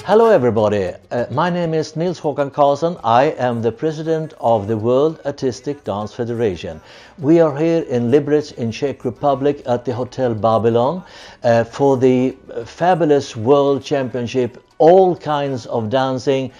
Hello everybody, my name is Nils Håkan Karlsson. I am the president of the World Artistic Dance Federation. We are here in Liberec in Czech Republic at the Hotel Babylon for the fabulous World Championship, all kinds of dancing,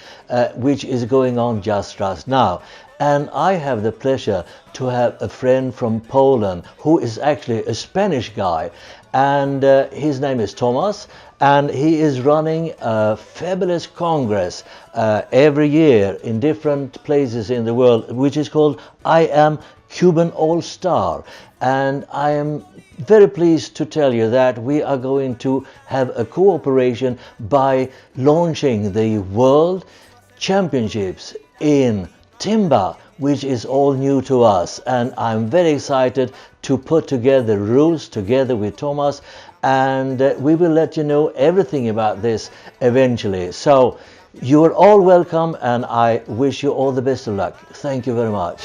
which is going on just right now. And I have the pleasure to have a friend from Poland who is actually a Spanish guy, and his name is Thomas, and he is running a fabulous congress every year in different places in the world, which is called I Am Cuban All Star. And I am very pleased to tell you that we are going to have a cooperation by launching the World Championships in Timba, which is all new to us, and I'm very excited to put together rules together with Thomas, and we will let you know everything about this eventually. So you are all welcome, and I wish you all the best of luck. Thank you very much.